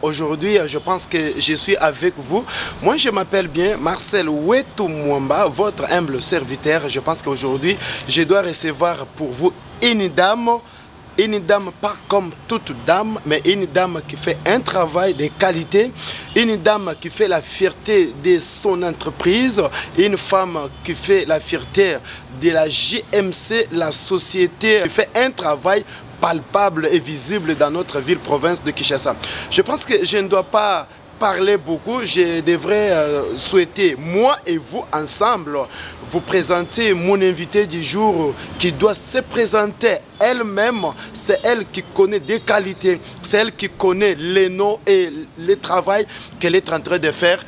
Aujourd'hui, je pense que je suis avec vous. Moi, je m'appelle bien Marcel Wetou Mwamba, votre humble serviteur. Je pense qu'aujourd'hui, je dois recevoir pour vous une dame pas comme toute dame, mais une dame qui fait un travail de qualité, une dame qui fait la fierté de son entreprise, une femme qui fait la fierté de la JMC, la société qui fait un travail palpable et visible dans notre ville-province de Kinshasa. Je pense que je ne dois pas parler beaucoup, je devrais souhaiter, moi et vous ensemble, vous présenter mon invité du jour qui doit se présenter elle-même. C'est elle qui connaît des qualités, c'est elle qui connaît les noms et le travail qu'elle est en train de faire.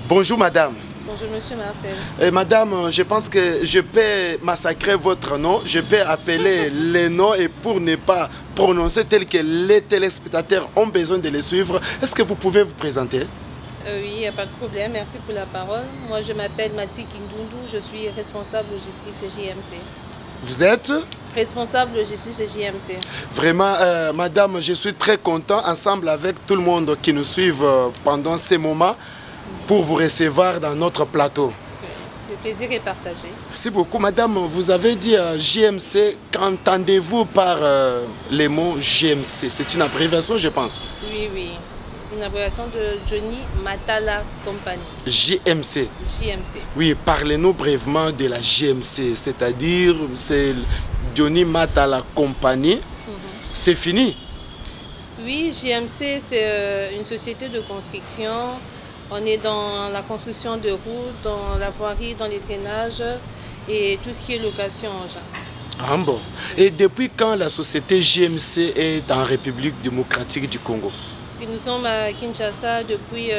Bonjour madame. Bonjour monsieur Marcel. Madame, je pense que je peux massacrer votre nom, je peux appeler les noms et pour ne pas prononcer tel que les téléspectateurs ont besoin de les suivre, est-ce que vous pouvez vous présenter? Oui, il n'y a pas de problème, merci pour la parole. Moi je m'appelle Mati Kindundu, je suis responsable logistique chez JMC. Vous êtes? Responsable logistique chez JMC. Vraiment, madame, je suis très content ensemble avec tout le monde qui nous suivent pendant ces moments pour vous recevoir dans notre plateau. Le plaisir est partagé. Merci beaucoup. Madame, vous avez dit JMC. Qu'entendez-vous par les mots JMC? C'est une abréviation, je pense. Oui, oui. Une abréviation de Johnny Matala Company. JMC. JMC. Oui, parlez-nous brièvement de la JMC. C'est-à-dire, c'est Johnny Matala Company. C'est fini? Oui, JMC, c'est une société de construction. On est dans la construction de routes, dans la voirie, dans les drainages et tout ce qui est location en genre. Ah bon. Et depuis quand la société JMC est en République démocratique du Congo? Et nous sommes à Kinshasa depuis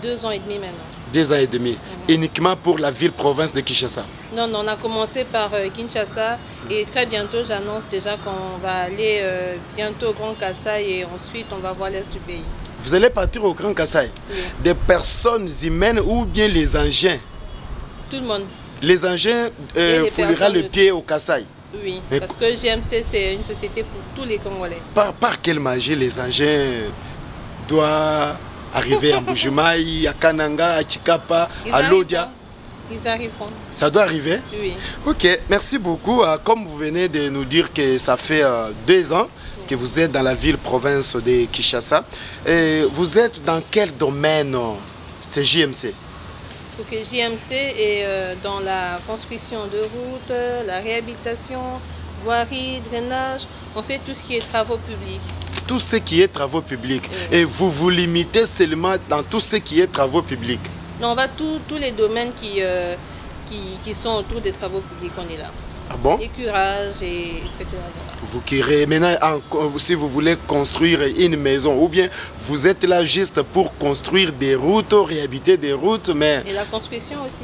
2 ans et demi maintenant. 2 ans et demi. Uniquement pour la ville-province de Kinshasa? Non, non, on a commencé par Kinshasa et très bientôt, j'annonce déjà qu'on va aller bientôt au Grand Kassai et ensuite on va voir l'est du pays. Vous allez partir au Grand Kassai? Oui. Des personnes humaines ou bien les engins? Tout le monde. Les engins foulera le pied au Kassai? Oui, mais parce que JMC c'est une société pour tous les Congolais. Par quelle magie les engins doivent arriver à Mbujimaï, à Kananga, à Chikapa, à Lodia? Ils arriveront. Ça doit arriver? Oui. Ok, merci beaucoup. Comme vous venez de nous dire que ça fait 2 ans que vous êtes dans la ville-province de Kinshasa, et vous êtes dans quel domaine? C'est JMC? Donc, JMC est dans la construction de routes, la réhabilitation, voirie, drainage. On fait tout ce qui est travaux publics. Tout ce qui est travaux publics. Et vous vous limitez seulement dans tout ce qui est travaux publics? Non, on va tous les domaines qui sont autour des travaux publics, on est là. Ah bon? Écurage et etc. Vous créez maintenant, si vous voulez construire une maison, ou bien vous êtes là juste pour construire des routes, réhabiliter des routes, mais... Et la construction aussi.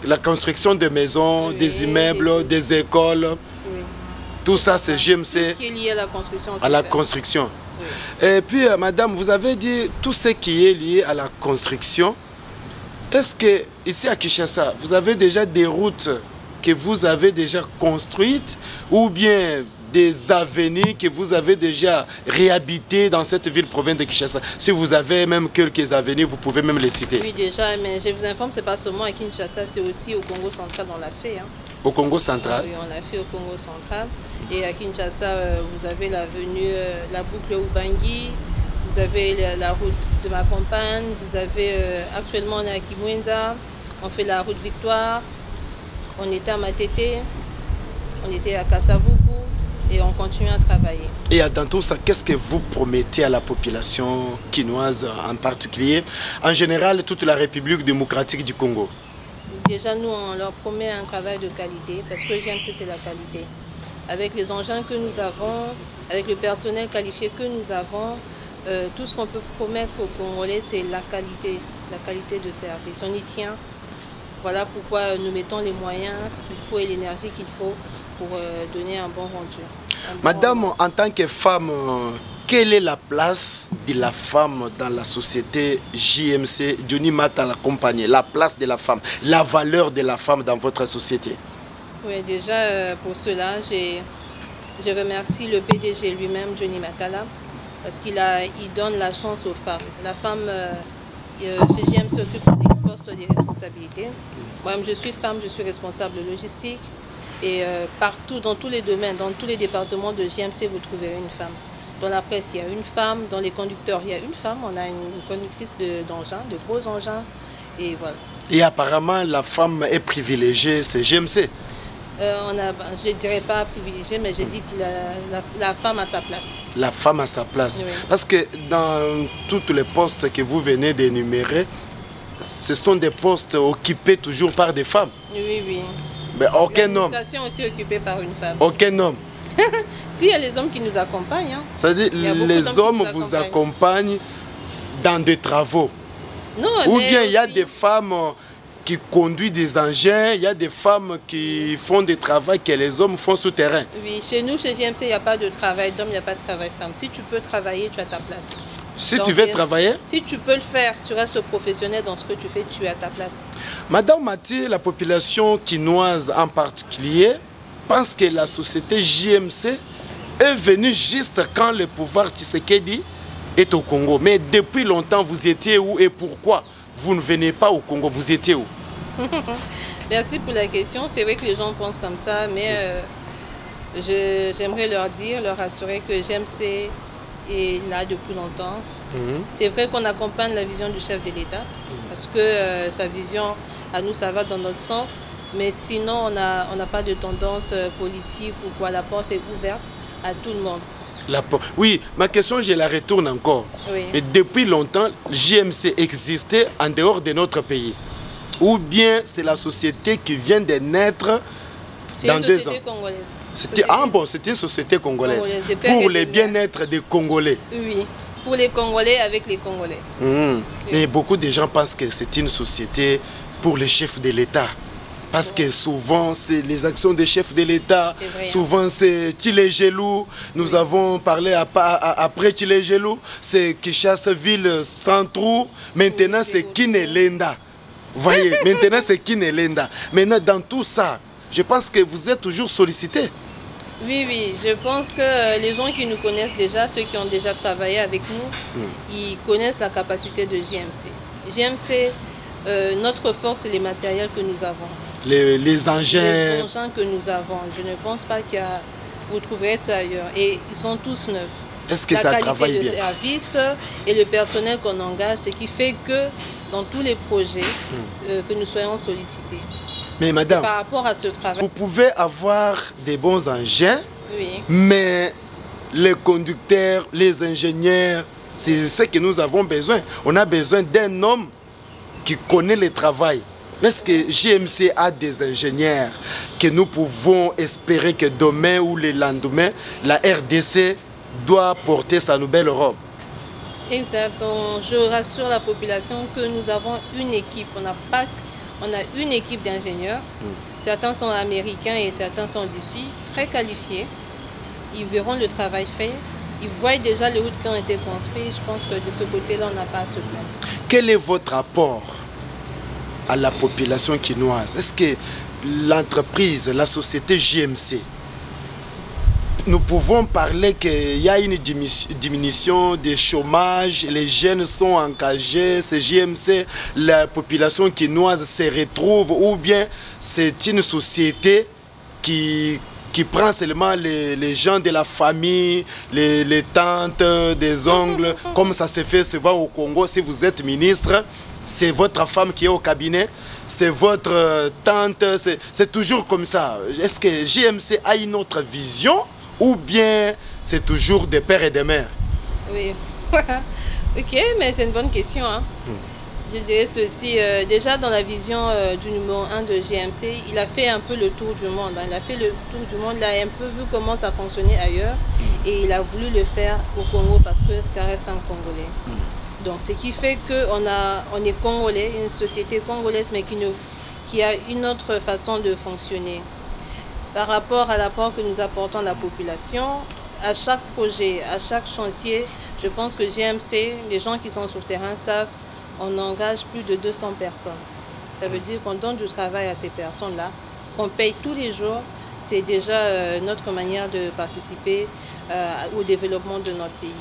La construction de maisons, des immeubles, des écoles, tout ça c'est JMC. Tout ce qui est lié à la construction. À la construction. Oui. Et puis, madame, vous avez dit tout ce qui est lié à la construction. Est-ce que, ici à Kinshasa, vous avez déjà des routes que vous avez déjà construites ou bien des avenues que vous avez déjà réhabitées dans cette ville-province de Kinshasa? Si vous avez même quelques avenues, vous pouvez même les citer. Oui, déjà, mais je vous informe, ce n'est pas seulement à Kinshasa, c'est aussi au Congo central, on l'a fait. Hein. Au Congo central? Oui, on l'a fait au Congo central. Et à Kinshasa, vous avez l'avenue, la boucle Ubangi, vous avez la route de ma campagne, vous avez actuellement on est à Kimwenza, on fait la route Victoire, on était à Matete, on était à Kasavubu et on continue à travailler. Et dans tout ça, qu'est-ce que vous promettez à la population quinoise en particulier, en général toute la République démocratique du Congo? Déjà nous on leur promet un travail de qualité parce que JMC c'est la qualité. avec les engins que nous avons, avec le personnel qualifié que nous avons, tout ce qu'on peut promettre aux Congolais, c'est la qualité de service. On y tient. Voilà pourquoi nous mettons les moyens qu'il faut et l'énergie qu'il faut pour donner un bon rendu. Madame, en tant que femme, quelle est la place de la femme dans la société JMC, Johnny Mata la compagnie, la place de la femme, la valeur de la femme dans votre société? Oui, déjà pour cela, je remercie le PDG lui-même, Johnny Matala, parce qu'il donne la chance aux femmes. La femme chez JMC occupe des postes de responsabilité. Moi-même, je suis femme, je suis responsable de logistique. Et partout, dans tous les domaines, dans tous les départements de JMC, vous trouverez une femme. Dans la presse, il y a une femme. Dans les conducteurs, il y a une femme. On a une conductrice d'engins, de gros engins. Et voilà. Et apparemment, la femme est privilégiée, c'est JMC. Je ne dirais pas privilégiée, mais j'ai dit que la femme a sa place. La femme a sa place. Oui. Parce que dans tous les postes que vous venez d'énumérer, ce sont des postes occupés toujours par des femmes. Oui, oui. Mais aucun homme. L'administration est aussi occupée par une femme. Aucun homme. Si, il y a les hommes qui nous accompagnent. Hein. C'est-à-dire les hommes vous accompagnent dans des travaux. Non, ou bien il y a des femmes qui conduisent des engins, il y a des femmes qui font des travaux que les hommes font souterrain. Oui, chez nous, chez JMC, il n'y a pas de travail d'homme, il n'y a pas de travail femme. Si tu peux travailler, tu as ta place. Si tu veux travailler? Si tu peux le faire, tu restes professionnel dans ce que tu fais, tu as ta place. Madame Mathieu, la population quinoise en particulier pense que la société JMC est venue juste quand le pouvoir Tshisekedi est au Congo. Mais depuis longtemps, vous étiez où et pourquoi vous ne venez pas au Congo? Vous étiez où? Merci pour la question. C'est vrai que les gens pensent comme ça, mais j'aimerais leur dire, leur assurer que JMC est là depuis longtemps. C'est vrai qu'on accompagne la vision du chef de l'État, parce que sa vision, à nous, ça va dans notre sens. Mais sinon, on n'a pas de tendance politique ou quoi. La porte est ouverte à tout le monde. Oui, ma question, je la retourne encore. Oui. Mais depuis longtemps, JMC existait en dehors de notre pays. Ou bien c'est la société qui vient de naître dans 2 ans. C'est une société congolaise. C'était une société congolaise. Pour le bien-être des Congolais. Oui, pour les Congolais avec les Congolais. Oui. Mais beaucoup de gens pensent que c'est une société pour les chefs de l'État. Parce que souvent, c'est les actions des chefs de l'État. Souvent, c'est Tchilégelou. Nous avons parlé après Tchilégelou. C'est Kinshasa-Ville sans trou. Maintenant, c'est Kinelenda. Vous voyez, maintenant, c'est Kinelenda. Maintenant, dans tout ça, je pense que vous êtes toujours sollicité. Oui, oui. Je pense que les gens qui nous connaissent déjà, ceux qui ont déjà travaillé avec nous, ils connaissent la capacité de JMC. JMC, notre force, c'est les matériels que nous avons. Les engins. Les engins que nous avons. Je ne pense pas que vous trouverez ça ailleurs. Et ils sont tous neufs. Est-ce que ça travaille bien? La qualité de service et le personnel qu'on engage, ce qui fait que dans tous les projets, que nous soyons sollicités. Mais madame, par rapport à ce travail, vous pouvez avoir des bons engins, oui, mais les conducteurs, les ingénieurs, c'est ce que nous avons besoin. On a besoin d'un homme qui connaît le travail. Est-ce que JMC a des ingénieurs que nous pouvons espérer que demain ou le lendemain, la RDC doit porter sa nouvelle robe? Exact. Donc, je rassure la population que nous avons une équipe. On a une équipe d'ingénieurs. Certains sont américains et certains sont d'ici, très qualifiés. Ils verront le travail fait. Ils voient déjà les routes qui ont été construites. Je pense que de ce côté-là, on n'a pas à se plaindre. Quel est votre apport à la population quinoise? Est-ce que l'entreprise, la société JMC, nous pouvons parler qu'il y a une diminution du chômage, les jeunes sont engagés, c'est JMC, la population quinoise se retrouve, ou bien c'est une société qui prend seulement les gens de la famille, les tantes, des oncles, comme ça se fait souvent au Congo. Si vous êtes ministre, c'est votre femme qui est au cabinet, c'est votre tante, c'est toujours comme ça. Est-ce que JMC a une autre vision ou bien c'est toujours des pères et des mères? Oui, ok, mais c'est une bonne question. Hein. Je dirais ceci, déjà dans la vision du numéro 1 de GMC, il a fait un peu le tour du monde. Il a fait le tour du monde, il a un peu vu comment ça fonctionnait ailleurs et il a voulu le faire au Congo parce que ça reste un Congolais. Donc ce qui fait qu'on est Congolais, une société congolaise mais qui a une autre façon de fonctionner. Par rapport à l'apport que nous apportons à la population, à chaque projet, à chaque chantier, je pense que GMC, les gens qui sont sur le terrain savent, on engage plus de 200 personnes. Ça veut dire qu'on donne du travail à ces personnes-là, qu'on paye tous les jours. C'est déjà notre manière de participer au développement de notre pays.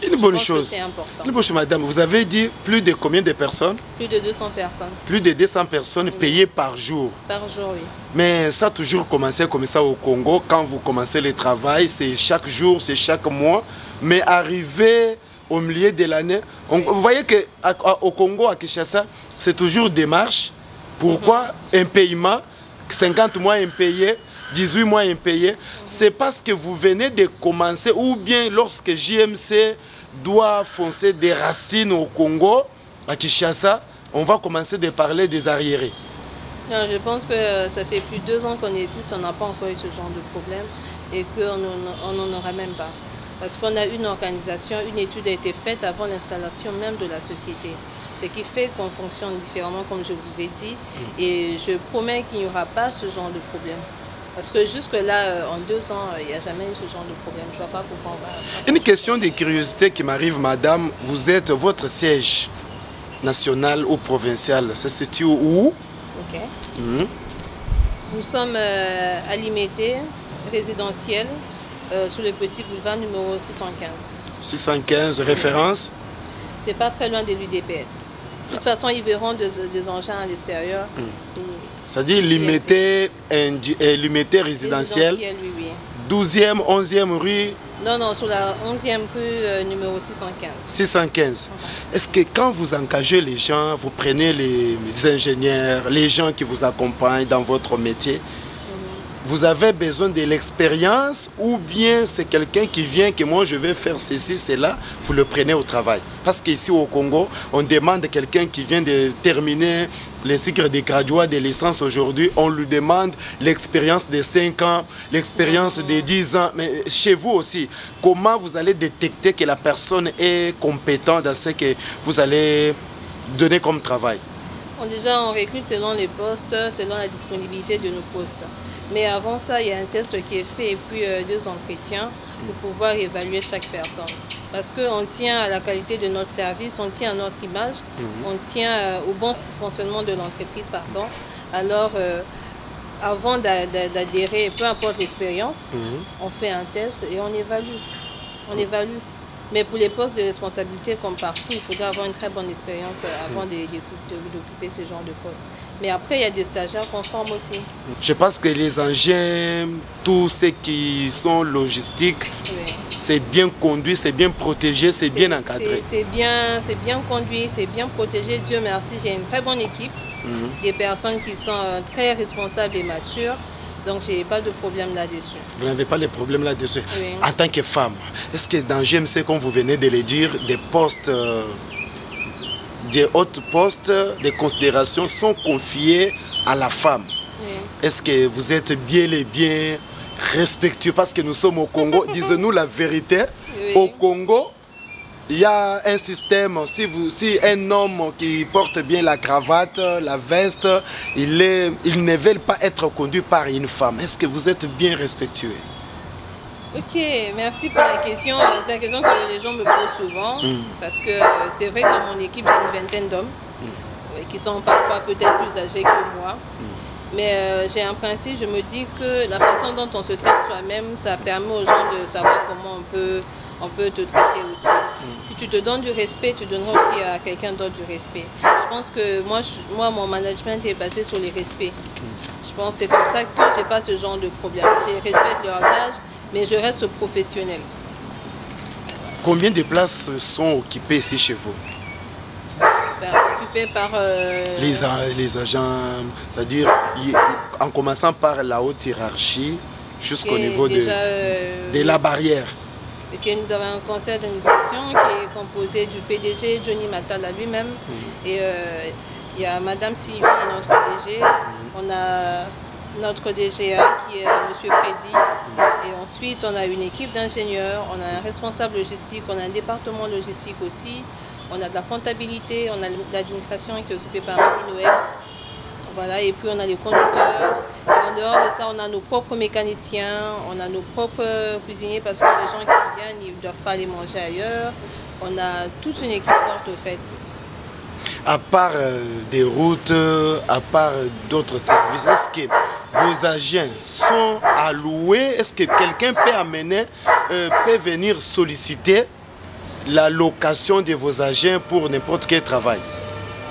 Une bonne chose. C'est important. Une bonne chose, madame. Vous avez dit plus de combien de personnes? Plus de 200 personnes. Plus de 200 personnes payées par jour. Par jour, oui. Mais ça a toujours commencé comme ça au Congo. Quand vous commencez le travail, c'est chaque jour, c'est chaque mois. Mais arrivé au milieu de l'année, vous voyez qu'au Congo, à Kinshasa, c'est toujours des marches. Pourquoi un paiement, 50 mois impayés, 18 mois impayés? C'est parce que vous venez de commencer, ou bien lorsque JMC doit foncer des racines au Congo, à Kinshasa, on va commencer de parler des arriérés. Non, je pense que ça fait plus de 2 ans qu'on existe, on n'a pas encore eu ce genre de problème et qu'on n'en aura même pas. Parce qu'on a une organisation, une étude a été faite avant l'installation même de la société. Ce qui fait qu'on fonctionne différemment, comme je vous ai dit. Et je promets qu'il n'y aura pas ce genre de problème. Parce que jusque-là, en 2 ans, il n'y a jamais eu ce genre de problème. Je ne vois pas pourquoi on va... Une question de curiosité qui m'arrive, madame. Vous êtes, votre siège national ou provincial, ça se situe où? Ok. Nous sommes à Limité, résidentiel, sous le petit boulevard numéro 615. 615, référence? C'est pas très loin de l'UDPS. De toute façon, ils verront des engins à l'extérieur. C'est-à-dire limité résidentiel, oui, oui. 12e, 11e rue? Non, non, sur la 11e rue numéro 615. 615. Est-ce que quand vous engagez les gens, vous prenez les ingénieurs, les gens qui vous accompagnent dans votre métier, vous avez besoin de l'expérience ou bien c'est quelqu'un qui vient que moi je vais faire ceci, cela, vous le prenez au travail? Parce qu'ici au Congo, on demande quelqu'un qui vient de terminer les cycles de graduats, de licence aujourd'hui, on lui demande l'expérience de 5 ans, l'expérience de 10 ans. Mais chez vous aussi, comment vous allez détecter que la personne est compétente dans ce que vous allez donner comme travail? Bon, déjà, on recrute selon les postes, selon la disponibilité de nos postes. Mais avant ça, il y a un test qui est fait et puis 2 entretiens pour pouvoir évaluer chaque personne. Parce qu'on tient à la qualité de notre service, on tient à notre image, on tient au bon fonctionnement de l'entreprise, pardon. Alors, avant d'adhérer, peu importe l'expérience, on fait un test et on évalue. On évalue. Mais pour les postes de responsabilité, comme partout, il faudra avoir une très bonne expérience avant d'occuper ce genre de poste. Mais après, il y a des stagiaires qu'on forme aussi. Je pense que les engins, tous ceux qui sont logistiques, c'est bien conduit, c'est bien protégé, c'est bien encadré. C'est bien conduit, c'est bien protégé. Dieu merci, j'ai une très bonne équipe. Des personnes qui sont très responsables et matures. Donc, je n'ai pas de problème là-dessus. Vous n'avez pas de problème là-dessus? Oui. En tant que femme, est-ce que dans GMC, comme vous venez de le dire, des postes, des hautes postes, des considérations sont confiées à la femme? Oui. Est-ce que vous êtes bien et bien respectueux? Parce que nous sommes au Congo, disons-nous la vérité. Oui. Au Congo, il y a un système, si un homme qui porte bien la cravate, la veste, il ne veut pas être conduit par une femme. Est-ce que vous êtes bien respectueux? Ok, merci pour la question. C'est la question que les gens me posent souvent. Parce que c'est vrai que dans mon équipe, j'ai une vingtaine d'hommes qui sont parfois peut-être plus âgés que moi. Mais j'ai un principe, je me dis que la façon dont on se traite soi-même, ça permet aux gens de savoir comment on peut te traiter aussi. Si tu te donnes du respect, tu donneras aussi à quelqu'un d'autre du respect. Je pense que moi, mon management est basé sur les respects. Je pense que c'est comme ça que je n'ai pas ce genre de problème. Je respecte leur âge, mais je reste professionnel. Combien de places sont occupées ici chez vous? Occupées par... Les agents, c'est-à-dire en commençant par la haute hiérarchie jusqu'au niveau de la barrière. Et que nous avons un conseil d'administration qui est composé du PDG Johnny Matala lui-même. Et il y a Madame Sylvie, notre DG. On a notre DGA qui est Monsieur Freddy. Et ensuite, on a une équipe d'ingénieurs, on a un responsable logistique, on a un département logistique aussi. On a de la comptabilité, on a l'administration qui est occupée par Marie-Noël. Voilà, et puis on a les conducteurs. Et en dehors de ça, on a nos propres mécaniciens, on a nos propres cuisiniers parce que les gens qui viennent, ils ne doivent pas aller manger ailleurs. On a toute une équipe forte au fait. À part des routes, à part d'autres services, est-ce que vos agents sont alloués? Est-ce que quelqu'un peut amener, peut venir solliciter la location de vos agents pour n'importe quel travail?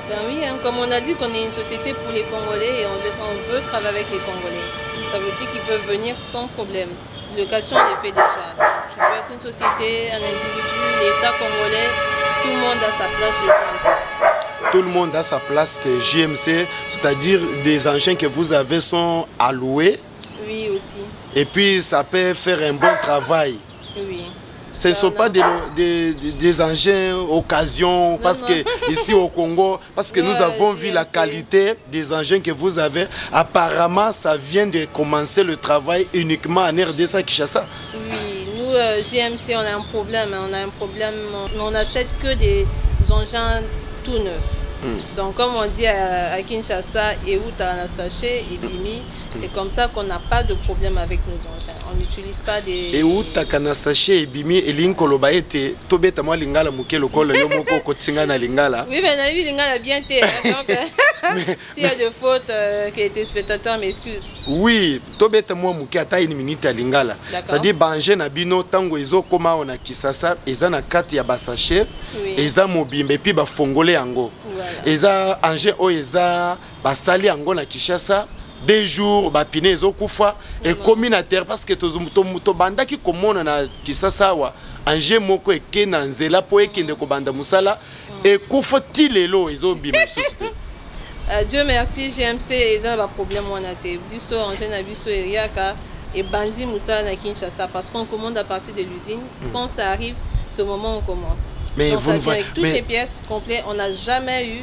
Ben oui, hein, comme on a dit qu'on est une société pour les Congolais et on veut travailler avec les Congolais. Ça veut dire qu'ils peuvent venir sans problème. Location, on les fait déjà. Tu peux être une société, un individu, l'État congolais, tout le monde a sa place chez JMC. Tout le monde a sa place chez JMC, c'est-à-dire des engins que vous avez sont alloués. Oui, aussi. Et puis ça peut faire un bon travail. Oui. Ce ne sont pas des engins occasion, parce que ici au Congo, parce que nous avons vu la qualité des engins que vous avez. Apparemment, ça vient de commencer le travail uniquement en RDC à Kinshasa. Oui, nous, GMC, on a un problème. On n'achète que des engins tout neufs. Donc comme on dit à Kinshasa, et où tu as un sachet et Bimi, c'est comme ça qu'on n'a pas de problème avec nos engins. On n'utilise pas des... Et où tu as un sachet et Bimi, et l'inkoloba était, tobeta moi lingala muke lokolo yomoko kotinga na lingala. Oui, mais on a vu lingala bien té. Donc s'il y a des fautes, que les spectateurs m'excusent. Oui, tobeta moi muke ata une minute à lingala. C'est-à-dire banje na bino tango ezo koma on a Kisasa, eza na kati ya basachet, eza mobimbe puis ba fongole yango. Eza engin o eza basali yango na Kinshasa 2 jours bapine ezo kufa et communautaire parce que to banda ki komona na Kinshasa wa engin moko eke na nzela po ekende ko banda musala et kufa tilelo ezo bima société. Dieu merci, GMC eza ba problème wana te biso engin na biso eriaka et bandi musala na Kinshasa parce qu'on commande à partir de l'usine. Quand ça arrive, c'est au moment où on commence. Mais donc, vous avec toutes les pièces complètes, on n'a jamais eu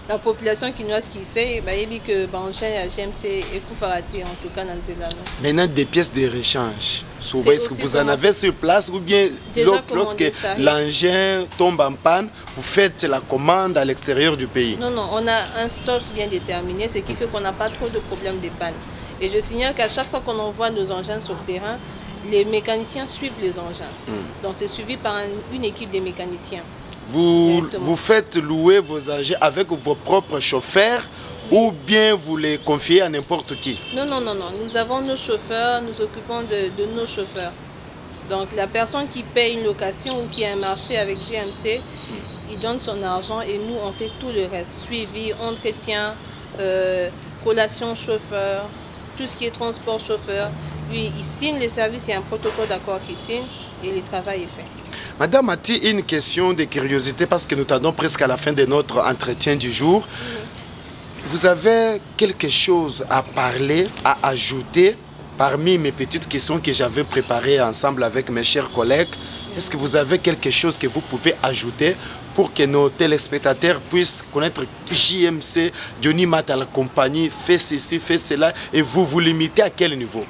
la population quinoise qui sait que Bangène GMC et Koufarati en tout cas dans Nzela. Maintenant des pièces de rechange. Souvent est-ce que vous en avez sur place ou bien lorsque l'engin tombe en panne, vous faites la commande à l'extérieur du pays? Non, non, on a un stock bien déterminé, ce qui fait qu'on n'a pas trop de problèmes de panne. Et je signale qu'à chaque fois qu'on envoie nos engins sur le terrain, les mécaniciens suivent les engins. Donc c'est suivi par une équipe de mécaniciens. Vous faites louer vos engins avec vos propres chauffeurs ou bien vous les confiez à n'importe qui? Non, non, non, non. Nous avons nos chauffeurs, nous occupons de nos chauffeurs. Donc la personne qui paye une location ou qui a un marché avec GMC, il donne son argent et nous on fait tout le reste. Suivi, entretien, collation chauffeur, tout ce qui est transport chauffeur. Lui, il signe les services, il y a un protocole d'accord qui signe et le travail est fait. Madame Mati, une question de curiosité parce que nous tardons presque à la fin de notre entretien du jour. Vous avez quelque chose à parler, à ajouter parmi mes petites questions que j'avais préparées ensemble avec mes chers collègues? Est-ce que vous avez quelque chose que vous pouvez ajouter pour que nos téléspectateurs puissent connaître JMC, Johnny Matala la compagnie, fait ceci, fait cela, et vous vous limitez à quel niveau?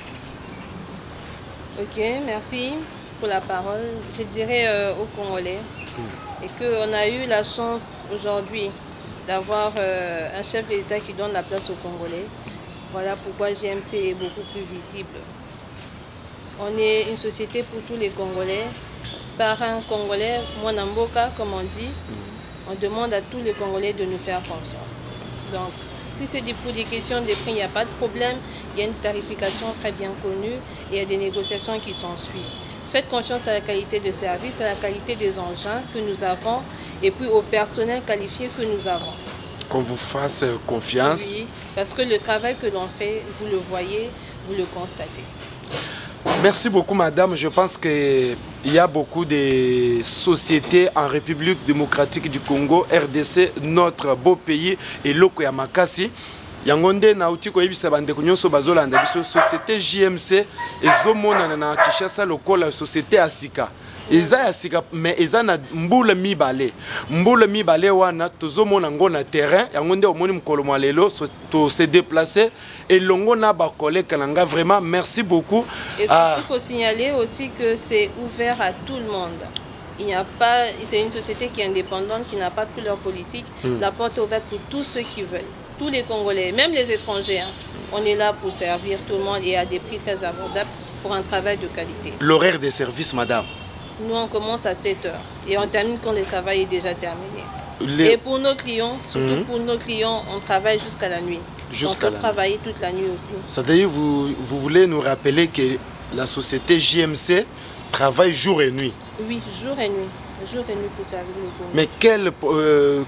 Ok, merci pour la parole. Je dirais aux Congolais et qu'on a eu la chance aujourd'hui d'avoir un chef d'État qui donne la place aux Congolais. Voilà pourquoi GMC est beaucoup plus visible. On est une société pour tous les Congolais. Par un Congolais, Mwanamboka, comme on dit, on demande à tous les Congolais de nous faire confiance. Donc, si c'est pour des questions de prix, il n'y a pas de problème. Il y a une tarification très bien connue et il y a des négociations qui s'en suivent. Faites confiance à la qualité de service, à la qualité des engins que nous avons et puis au personnel qualifié que nous avons. Qu'on vous fasse confiance. Oui, parce que le travail que l'on fait, vous le voyez, vous le constatez. Merci beaucoup madame, je pense qu'il y a beaucoup de sociétés en République démocratique du Congo, RDC, notre beau pays, et Loko ya Makasi. Yangonde na uti ko yebisa bande kunyoso bazolanda biso société JMC ezomona na Kinshasa lokola société Asika. eza ya sika mais eza na mbula mibale wana tozomona ngo na terrain yango nde omoni mokolo mwa lelo to se déplacer elongo na ba collègue nanga. Vraiment merci beaucoup. Et surtout, il faut signaler aussi que c'est ouvert à tout le monde. Il n'y a pas, c'est une société qui est indépendante, qui n'a pas de couleur politique. La porte est ouverte pour tous ceux qui veulent, tous les Congolais, même les étrangers. Hein. On est là pour servir tout le monde et à des prix très abordables pour un travail de qualité. L'horaire des services, madame? Nous, on commence à 7 h et on termine quand le travail est déjà terminé. Et pour nos clients, surtout pour nos clients, on travaille jusqu'à la nuit. On peut travailler toute la nuit aussi. C'est-à-dire, vous voulez nous rappeler que la société JMC travaille jour et nuit? Oui, jour et nuit. Jour et nuit pour servir le Congo. Mais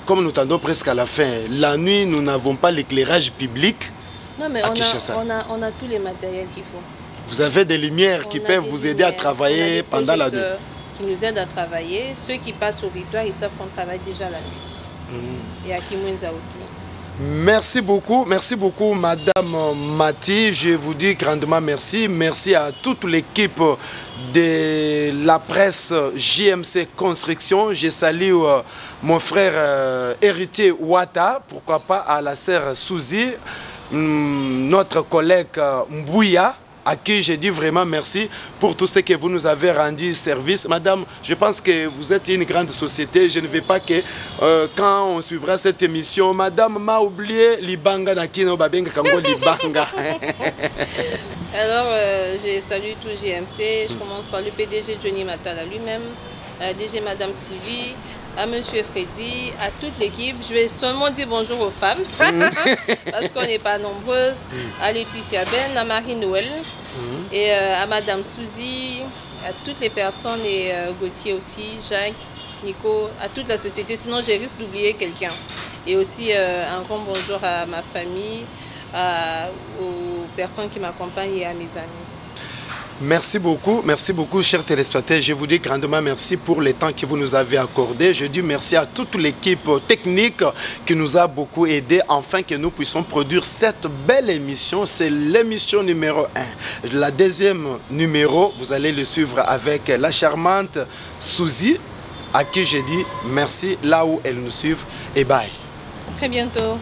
comme nous tendons presque à la fin, la nuit, nous n'avons pas l'éclairage public. Non, mais on a tous les matériels qu'il faut. Vous avez des lumières qui peuvent vous aider à travailler pendant la nuit? Qui nous aident à travailler. Ceux qui passent au Victoire, ils savent qu'on travaille déjà la nuit. Et à Kimwenza aussi. Merci beaucoup, Madame Mati. Je vous dis grandement merci. Merci à toute l'équipe de la presse JMC Construction. Je salue mon frère héritier Ouata, pourquoi pas à la sœur Souzi, notre collègue Mbouya, à qui je dis vraiment merci pour tout ce que vous nous avez rendu service. Madame, je pense que vous êtes une grande société. Je ne veux pas que quand on suivra cette émission, Madame m'a oublié Libanga Nakino Babenga Kango Libanga. Alors, je salue tout GMC. Je commence par le PDG Johnny Matala lui-même, DG Madame Sylvie, à Monsieur Freddy, à toute l'équipe. Je vais seulement dire bonjour aux femmes, parce qu'on n'est pas nombreuses. À Laetitia Ben, à Marie Noël, et à Madame Souzy, à toutes les personnes, et Gauthier aussi, Jacques, Nico, à toute la société. Sinon, je risque d'oublier quelqu'un. Et aussi un grand bonjour à ma famille, aux personnes qui m'accompagnent et à mes amis. Merci beaucoup, chers téléspectateurs. Je vous dis grandement merci pour le temps que vous nous avez accordé. Je dis merci à toute l'équipe technique qui nous a beaucoup aidé afin que nous puissions produire cette belle émission. C'est l'émission numéro 1. La deuxième numéro, vous allez le suivre avec la charmante Souzy, à qui je dis merci là où elle nous suit et bye. Très bientôt.